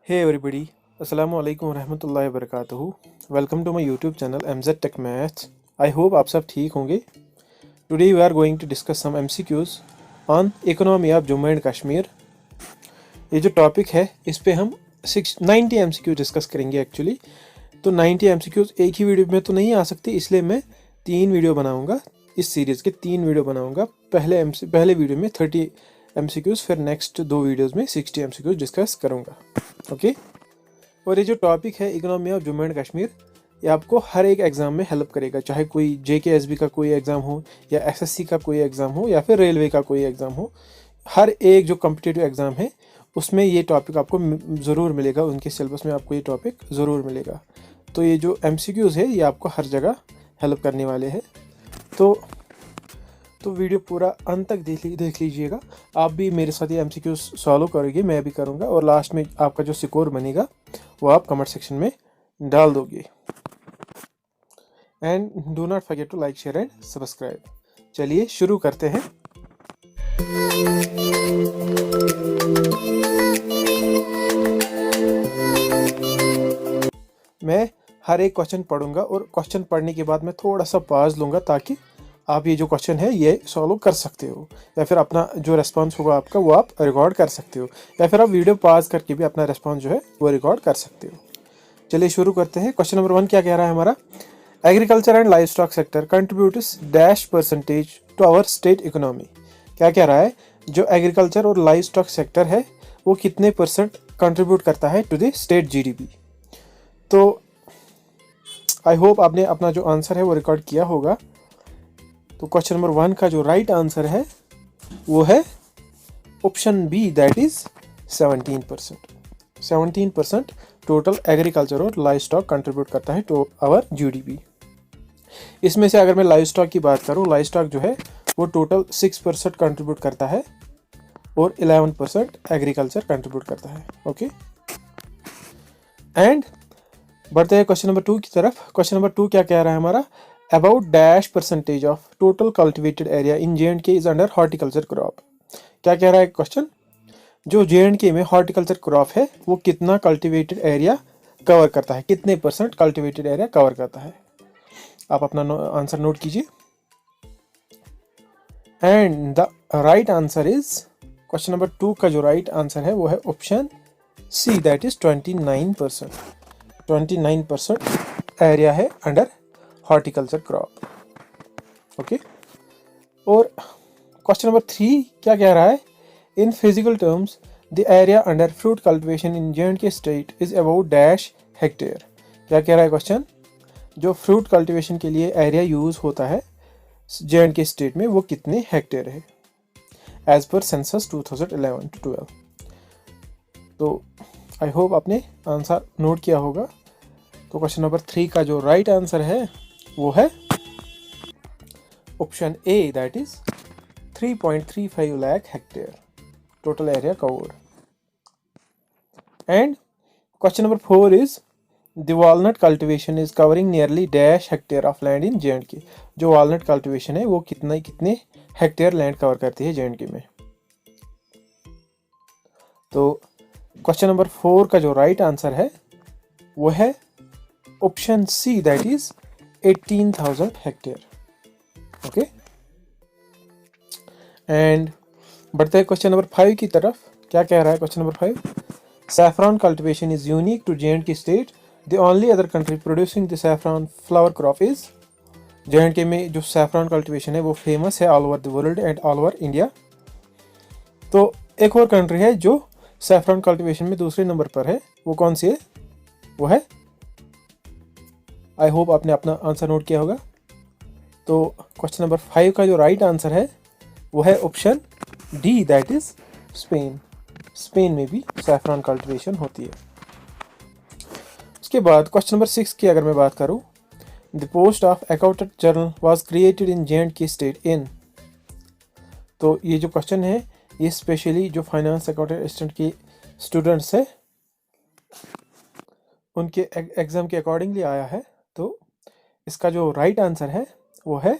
Hey everybody, Assalamu alaikum warahmatullahi wabarakatuh. Welcome to my YouTube channel MZ Tech Maths. I hope आप सब ठीक होंगे. Today we are going to discuss some MCQs on economy of Jammu and Kashmir. ये जो topic है इस पे हम 90 MCQ डिस्कस करेंगे एक्चुअली. तो 90 MCQs एक ही वीडियो में तो नहीं आ सकती, इसलिए मैं 3 वीडियो बनाऊंगा. इस सीरीज़ के 3 वीडियो बनाऊंगा. पहले वीडियो में 30 MCQs, फिर नेक्स्ट 2 वीडियोज़ में 60 MCQs डिस्कस करूँगा. ओके. और ये जो टॉपिक है economy of Jammu and Kashmir, ये आपको हर एक एग्ज़ाम में हेल्प करेगा, चाहे कोई JKSB का कोई एग्ज़ाम हो या SSC का कोई एग्ज़ाम हो या फिर रेलवे का कोई एग्ज़ाम हो. हर एक जो कम्पिटिटिव एग्ज़ाम है उसमें ये टॉपिक आपको ज़रूर मिलेगा, उनके सिलेबस में आपको ये टॉपिक ज़रूर मिलेगा. तो ये जो MCQs है ये आपको हर जगह हेल्प करने वाले हैं. तो वीडियो पूरा अंत तक देख लीजिएगा. आप भी मेरे साथ ये MCQs सॉल्व करोगे, मैं भी करूँगा, और लास्ट में आपका जो स्कोर बनेगा वो आप कमेंट सेक्शन में डाल दोगे. And do not forget to like, share and subscribe. चलिए शुरू करते हैं. मैं हर एक क्वेश्चन पढ़ूंगा और क्वेश्चन पढ़ने के बाद मैं थोड़ा सा पॉज लूँगा ताकि आप ये जो क्वेश्चन है ये सॉल्व कर सकते हो, या फिर अपना जो रेस्पॉन्स होगा आपका वो आप रिकॉर्ड कर सकते हो, या फिर आप वीडियो पॉज करके भी अपना रेस्पॉन्स जो है वो रिकॉर्ड कर सकते हो. चलिए शुरू करते हैं. क्वेश्चन नंबर 1 क्या कह रहा है हमारा? Agriculture and livestock sector contributes dash percentage to our state economy. क्या कह रहा है? जो एग्रीकल्चर और लाइव स्टॉक सेक्टर है वो कितने % कंट्रीब्यूट करता है टू द स्टेट GDP. तो आई होप आपने अपना जो आंसर है वो रिकॉर्ड किया होगा. तो क्वेश्चन नंबर 1 का जो राइट आंसर है वो है option B, that is 17%. 17% total agriculture और लाइव स्टॉक कंट्रीब्यूट करता है टू आवर GDP. इसमें से अगर मैं लाइव स्टॉक की बात करूं, लाइव स्टॉक जो है वो टोटल 6% कंट्रीब्यूट करता है और 11% एग्रीकल्चर कंट्रीब्यूट करता है. ओके. एंड बढ़ते हैं क्वेश्चन नंबर 2 की तरफ. क्वेश्चन नंबर 2 क्या कह रहा है हमारा? About dash percentage of total cultivated area in J&K is under horticulture crop. क्या कह रहा है क्वेश्चन? जो J&K में हॉर्टिकल्चर क्रॉप है वो कितना कल्टिवेटेड एरिया कवर करता है, कितने % कल्टिवेटेड एरिया कवर करता है. आप अपना आंसर नोट कीजिए. And the right answer is, question number 2 का जो राइट आंसर है वो है option C, that is 29%. 29% area है अंडर हॉर्टिकल्चर क्रॉप. ओके. और क्वेश्चन नंबर 3 क्या कह रहा है? In physical terms the area under fruit cultivation in J&K state is about dash hectare. क्या कह रहा है क्वेश्चन? जो फ्रूट कल्टिवेशन के लिए एरिया यूज होता है J&K स्टेट में वो कितने हेक्टेयर है एज पर सेंसस 2011-12. तो आई होप आपने आंसर नोट किया होगा. तो क्वेश्चन नंबर 3 का जो राइट आंसर है वो है option A, that is 3.35 lakh hectare total area covered. And question number 4 is the walnut cultivation is covering nearly dash hectare of land in J&K. जो वॉलनट कल्टिवेशन है वो कितने हेक्टेयर लैंड कवर करती है J&K में. तो क्वेश्चन नंबर 4 का जो राइट आंसर है वो है option C, that is 18,000 hectare. Okay. And बढ़ते हैं क्वेश्चन नंबर 5 की तरफ. क्या कह रहा है question number 5? Saffron cultivation is unique to J&K state. The only other country producing the saffron flower crop is. J&K में जो सैफरॉन कल्टिवेशन है वो फेमस है all over the world and all over India. तो एक और country है जो सैफरॉन कल्टिवेशन में दूसरे नंबर पर है, वो कौन सी है? वो है, आई होप आपने अपना आंसर नोट किया होगा. तो क्वेश्चन नंबर 5 का जो राइट आंसर है वो है option D, that is Spain. Spain में भी सैफरॉन कल्टिवेशन होती है. उसके बाद क्वेश्चन नंबर 6 की अगर मैं बात करूं, the post of accountant general was created in J&K state in. तो ये जो क्वेश्चन है ये स्पेशली जो फाइनेंस अकाउंटेंट असिस्टेंट के स्टूडेंट्स है उनके एग्जाम के अकॉर्डिंगली आया है. तो इसका जो राइट आंसर है वो है,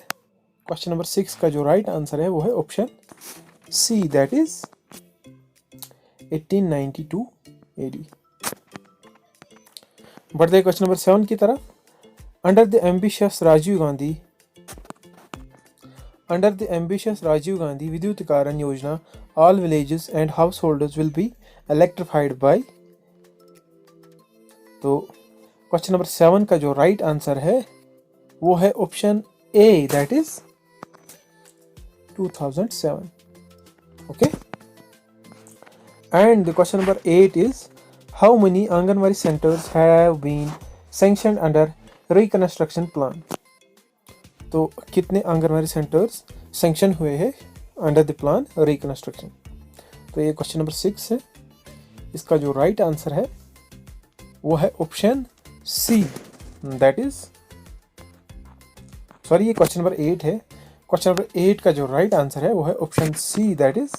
क्वेश्चन नंबर 6 का जो राइट आंसर है वो है option C, that is 1892 AD. बढ़ते हैं क्वेश्चन नंबर 7 की तरफ। Under the ambitious Rajiv Gandhi Vidyutikaran Yojana, all villages and householders will be electrified by. तो क्वेश्चन नंबर 7 का जो राइट आंसर है वो है option A, that is 2007। Okay, and the question number 8 is how many anganwadi centres have been sanctioned under reconstruction plan. तो कितने anganwadi centres sanction हुए हैं अंडर द प्लान रिकंस्ट्रक्शन। तो ये क्वेश्चन नंबर 6 है। इसका जो राइट आंसर है वो है option C, that is sorry ये क्वेश्चन नंबर 8 है। क्वेश्चन नंबर 8 का जो राइट आंसर है वो है option C, that is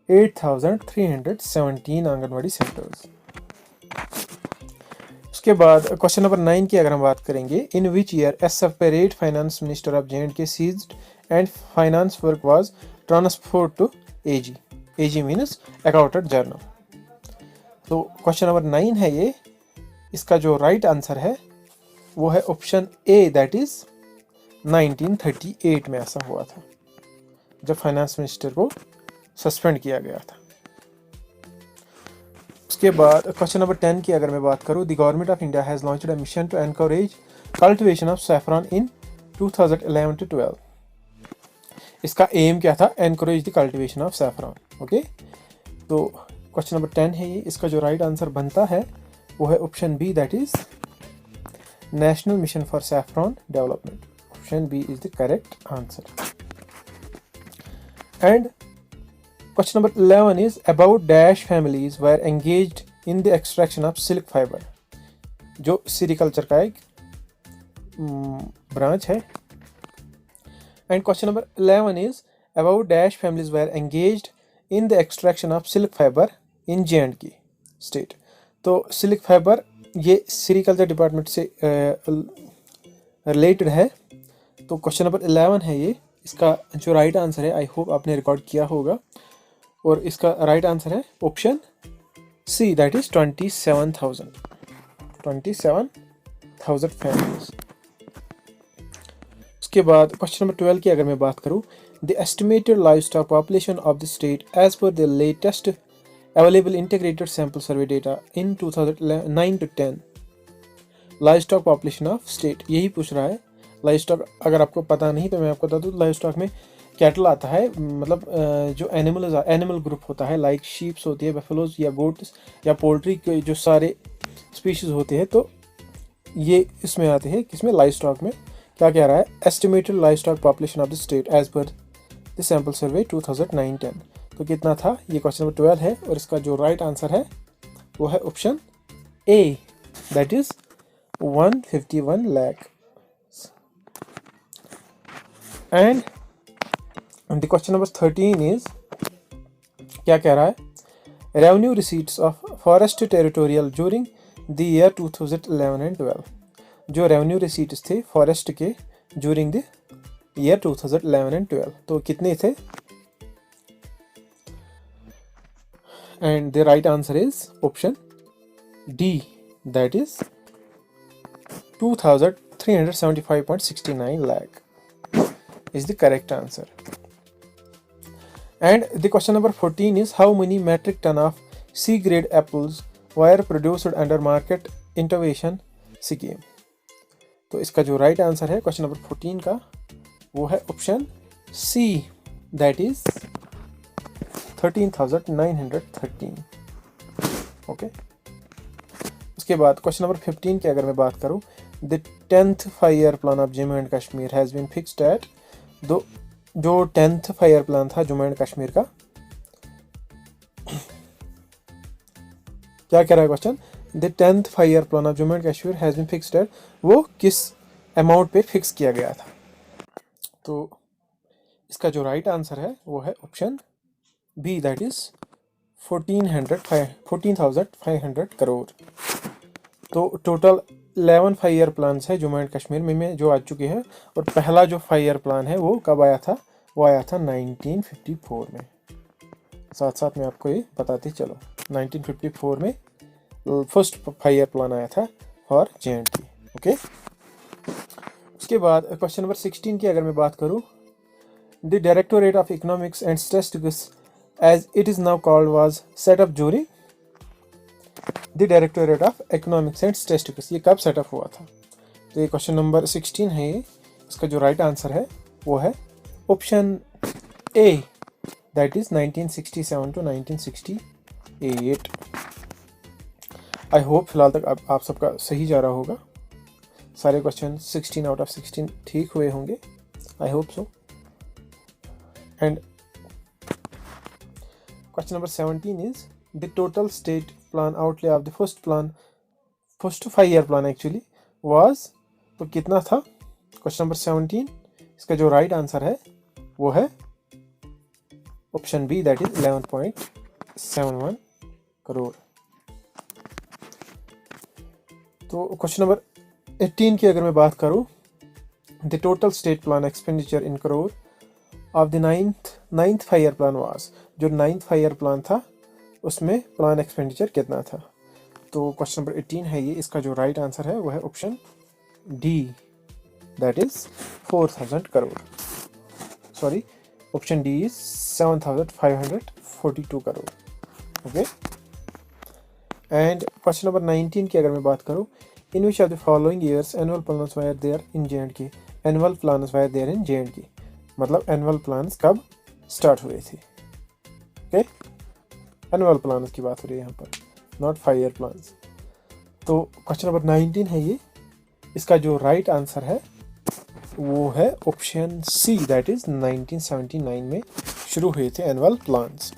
8317 anganwadi centres. उसके बाद क्वेश्चन नंबर 9 की अगर हम बात करेंगे, इन विच ईयर SF पेरेड finance minister of J&K ceased and finance work was transferred to AG। AG means accountant general. तो क्वेश्चन नंबर 9 है ये। इसका जो राइट आंसर है वो है ऑप्शन ए, दैट इज 1938 में ऐसा हुआ था जब फाइनेंस मिनिस्टर को सस्पेंड किया गया था। उसके बाद क्वेश्चन नंबर 10 की अगर मैं बात करूं, the government of India has launched a mission to encourage cultivation of saffron in 2011 to 12। इसका एम क्या था? Encourage the cultivation of saffron. Okay, तो क्वेश्चन नंबर 10 है ये। इसका जो राइट आंसर बनता है वो है option B, that is national mission for saffron development. Option B is the correct answer. And question number 11 is about dash families were engaged in the extraction of silk fiber, जो sericulture का एक branch है। And question number 11 is about dash families were engaged in the extraction of silk fiber in J&K state. तो silk fibre ये sericulture department से related है। तो question number 11 है ये। इसका जो राइट आंसर है, आई होप आपने रिकॉर्ड किया होगा, और इसका राइट आंसर है option C, that is 27,000 families. उसके बाद क्वेश्चन नंबर 12 की अगर मैं बात करूं, the estimated livestock population of the state as per the latest available integrated sample survey data in 2009 to 10। Livestock population of state यही पूछ रहा है। लाइवस्टॉक अगर आपको पता नहीं तो मैं आपको बता दूं, लाइवस्टॉक में कैटल आता है, मतलब जो एनिमल ग्रुप होता है, लाइक शीप्स होती है, बफेलोज या गोट्स या पोल्ट्री के जो सारे स्पीशीज होते हैं, तो ये इसमें आते हैं। किसमें? लाइवस्टॉक में। क्या कह रहा है? Estimated livestock population of the state as per the sample survey 2009-10। तो कितना था? ये क्वेश्चन नंबर 12 है, और इसका जो राइट आंसर है वो है option A, that is 151 lakh. And the question number 13 is, क्या कह रहा है? Revenue receipts of forest territorial during the year 2011 and 12। जो रेवेन्यू रिसीट्स थे फॉरेस्ट के ड्यूरिंग द ईयर 2011 and 12, तो कितने थे? And the right answer is option D, that is 2375.69 lakh is the correct answer. And the question number 14 is, how many metric ton of C grade apples were produced under market intervention scheme। तो इसका जो right answer है question number 14 का वो है option C, that is 13,913। Okay, उसके बाद question number 15 की अगर मैं बात करूं, the 10th 5-year plan of Jammu and Kashmir has been fixed at. जो 10th 5-year प्लान था जम्मू एंड कश्मीर का, क्या कह रहा है question? The 10th 5-year plan of Jammu and Kashmir has been fixed at, वो किस अमाउंट पे फिक्स किया गया था? तो इसका जो राइट आंसर है वो है option B, that is 14,500 crore. तो टोटल 11 5-year प्लान्स है जम्मू एंड कश्मीर में जो आ चुके हैं, और पहला जो 5-year प्लान है वो कब आया था? वो आया था 1954 में। साथ साथ में आपको ये बताते चलो, 1954 में फर्स्ट 5 ईयर प्लान आया था फॉर JNK। ओके, उसके बाद क्वेश्चन नंबर 16 की अगर मैं बात करूँ, the directorate of economics and statistics as it is now called was set up during the directorate of economics and statistics, ये कब सेटअप हुआ था? तो ये क्वेश्चन नंबर 16 है। ये इसका जो राइट आंसर है वो है option A, that is 1967 to 1968। I hope फिलहाल तक आप सबका सही जा रहा होगा, सारे क्वेश्चन 16 आउट ऑफ 16 ठीक हुए होंगे, I hope so. And question number 17 is the total state plan outlay of the first 5 year plan actually was, तो कितना था? क्वेश्चन नंबर 17, इसका जो राइट आंसर है वो है option B, that is 11.71 crore. तो क्वेश्चन नंबर 18 की अगर मैं बात करूं, the total state plan expenditure in crore of the ninth 5 year plan was, जो 9th 5 ईयर प्लान था उसमें प्लान एक्सपेंडिचर कितना था? तो क्वेश्चन नंबर 18 है ये, इसका जो राइट आंसर है वो है option D, that is 4000 crore. Sorry, option D is 7542 crore. Okay, and question number 19 की अगर मैं बात करूं, in which of the following years annual plans were there in JNK, annual plans were there in JNK, मतलब annual plans कब start हुए थे? Okay, annual plans की बात हो रही है यहाँ पर, नॉट 5 ईयर प्लान्स। तो क्वेश्चन नंबर 19 है ये, इसका जो राइट आंसर है वो है ऑप्शन सी, दैट इज 1979 में शुरू हुए थे एनुअल प्लान्स।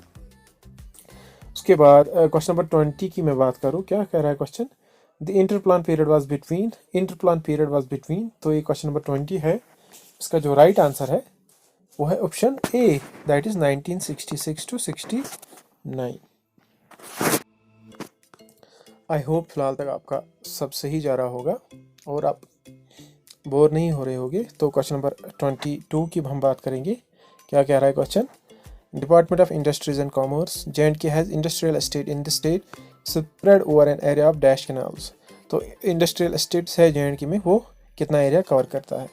उसके बाद क्वेश्चन नंबर 20 की मैं बात करूँ, क्या कह रहा है question? The interplan period was between, तो ये क्वेश्चन नंबर 20 है, इसका जो राइट आंसर है वो है option A, that is 1966 to 69। I hope फिलहाल तक आपका सब सही जा रहा होगा और आप बोर नहीं हो रहे होगे। तो क्वेश्चन नंबर 22 की हम बात करेंगे, क्या कह रहा है question? Department of industries and commerce JNK has industrial estate in the state spread over an area of dash canals, तो इंडस्ट्रियल एस्टेट्स है JNK में, वो कितना एरिया कवर करता है?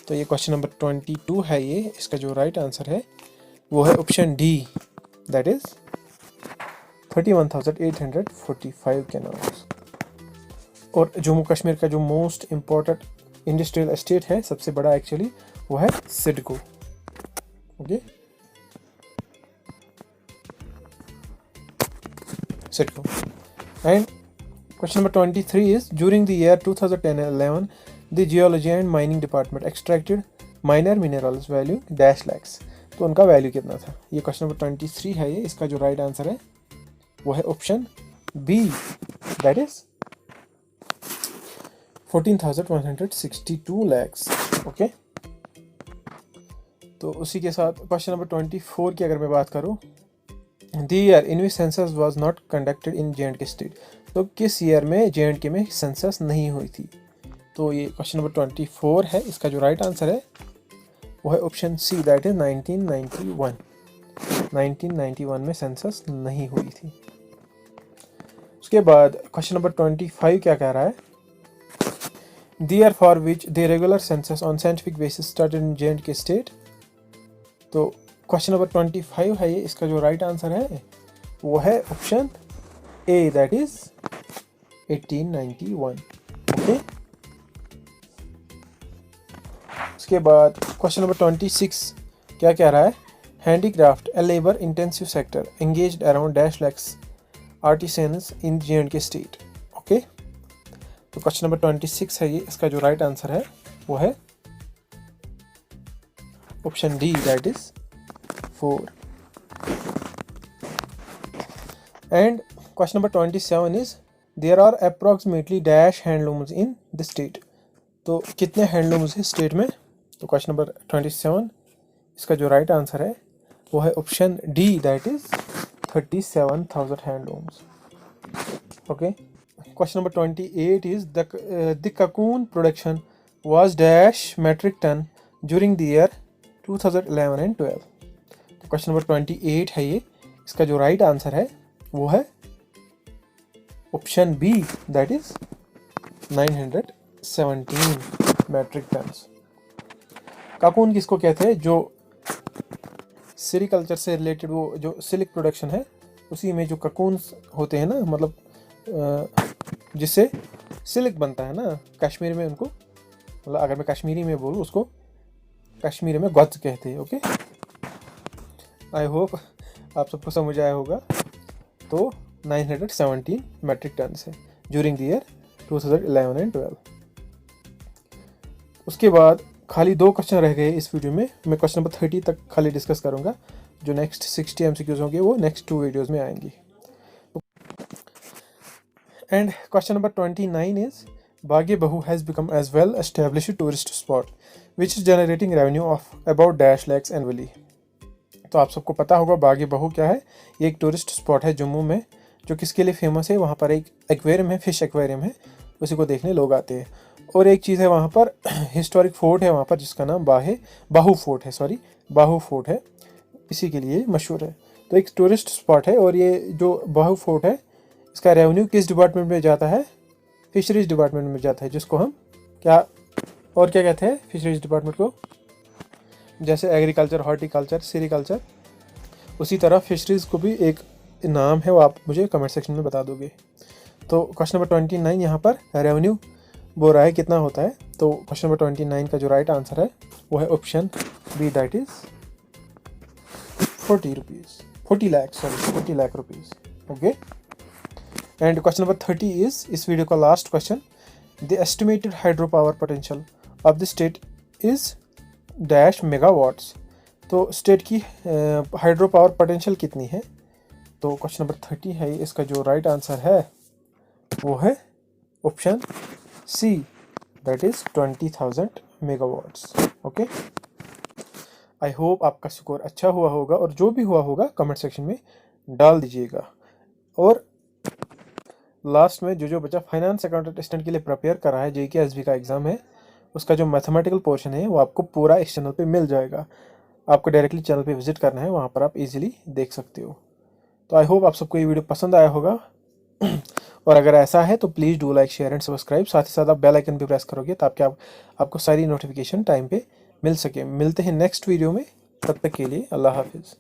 तो ये क्वेश्चन नंबर 22 है ये, इसका जो राइट आंसर है वो है option D, that is 31,845 canals. और जम्मू कश्मीर का जो मोस्ट इम्पोर्टेंट इंडस्ट्रियल एस्टेट है, सबसे बड़ा एक्चुअली, वो है CIDCO. Okay, CIDCO. And question number 23 is during the year 2010-11 the geology and mining department extracted minor minerals value dash lakhs, तो उनका वैल्यू कितना था? ये क्वेश्चन नंबर 23 है ये, इसका जो राइट आंसर है वो है option B, that is 14,162 lakhs. Okay, तो उसी के साथ क्वेश्चन नंबर 24 की अगर मैं बात करूँ, the year in which census was not conducted in JNK state, तो किस ईयर में JNK में सेंसस नहीं हुई थी? तो ये क्वेश्चन नंबर 24 है, इसका जो राइट आंसर है वो है ऑप्शन सी, दैट इज 1991। 1991 में सेंसस नहीं हुई थी। उसके बाद क्वेश्चन नंबर 25 क्या कह रहा है? The year for which the regular census on scientific basis started in JNK state, तो क्वेश्चन नंबर 25 है ये, इसका जो राइट आंसर है वो है option A, that is 1891। Okay, उसके बाद क्वेश्चन नंबर 26 क्या कह रहा है? Handicraft a labour intensive sector engaged around dash lakhs artisans in JNK state. Okay, तो क्वेश्चन नंबर 26 है ये, इसका जो राइट आंसर है वो है option D, that is 4। And question number 27 is there are approximately dash handlooms in the state, तो कितने हैंडलूम्स है स्टेट में? तो क्वेश्चन नंबर 27, इसका जो राइट आंसर है वो है option D, that is 37,000 handlooms. Okay, question number 28 is the cocoon production was dash metric ton during the year 2011 and 12, तो क्वेश्चन नंबर 28 है ये, इसका जो राइट आंसर है वो है option B that is 917 metric tons. Cocoon किसको कहते हैं? जो सेरिकल्चर से रिलेटेड वो जो सिल्क प्रोडक्शन है उसी में जो ककून्स होते हैं ना, मतलब जिससे सिल्क बनता है ना, कश्मीर में उनको, मतलब अगर मैं कश्मीरी में बोलूँ उसको कश्मीरी में गज कहते हैं। ओके, आई होप आप सबको समझ आया होगा। तो 917 मेट्रिक टन है ड्यूरिंग द ईयर 2011 एंड 12। उसके बाद खाली 2 क्वेश्चन रह गए इस वीडियो में। मैं क्वेश्चन नंबर 30 तक खाली डिस्कस करूंगा। जो नेक्स्ट 60 MCQs होंगे वो नेक्स्ट 2 वीडियोस में आएंगी। And question number 29 is Bage Bahu has become as well established tourist spot which is generating revenue of about dash lakhs annually. तो आप सबको पता होगा बागे बहु क्या है। ये एक टूरिस्ट स्पॉट है जम्मू में, जो किसके लिए फेमस है? वहाँ पर एक एक्वेरियम है, फिश एक्वेरियम है, उसी को देखने लोग आते हैं। और एक चीज़ है वहाँ पर, हिस्टोरिक फोर्ट है वहाँ पर जिसका नाम बाहू फोर्ट है, बाहू फोर्ट है, इसी के लिए मशहूर है। तो एक टूरिस्ट स्पॉट है। और ये जो बाहू फोर्ट है इसका रेवेन्यू किस डिपार्टमेंट में जाता है? फिशरीज डिपार्टमेंट में जाता है, जिसको हम क्या कहते हैं फिशरीज डिपार्टमेंट को? जैसे एग्रीकल्चर, हॉर्टिकल्चर, सेरिकल्चर, उसी तरह फिशरीज़ को भी एक नाम है, वो आप मुझे कमेंट सेक्शन में बता दोगे। तो क्वेश्चन नंबर 29 यहाँ पर रेवेन्यू बोल रहा है कितना होता है। तो क्वेश्चन नंबर 29 का जो राइट आंसर है वो है option B that is 40 lakh rupees. Okay, and question number 30 is इस वीडियो का last question. The estimated hydro power potential of the state is dash megawatts. तो स्टेट की हाइड्रो पावर पोटेंशियल कितनी है? तो क्वेश्चन नंबर 30 है, इसका जो राइट आंसर है वो है option C that is 20,000 megawatts. Okay, I hope आपका स्कोर अच्छा हुआ होगा, और जो भी हुआ होगा कमेंट सेक्शन में डाल दीजिएगा। और लास्ट में जो बच्चा फाइनेंस अकाउंटेंट असिस्टेंट के लिए प्रिपेयर कर रहा है, JK SB का एग्ज़ाम है, उसका जो मैथमेटिकल पोर्शन है वो आपको पूरा इस चैनल पे मिल जाएगा। आपको डायरेक्टली चैनल पे विजिट करना है, वहाँ पर आप इजीली देख सकते हो। तो आई होप आप सबको ये वीडियो पसंद आया होगा। और अगर ऐसा है तो please do like, share and subscribe. साथ ही साथ आप बेल आइकन भी प्रेस करोगे ताकि आपको सारी नोटिफिकेशन टाइम पे मिल सके। मिलते हैं नेक्स्ट वीडियो में, तब तक के लिए अल्लाह हाफिज़।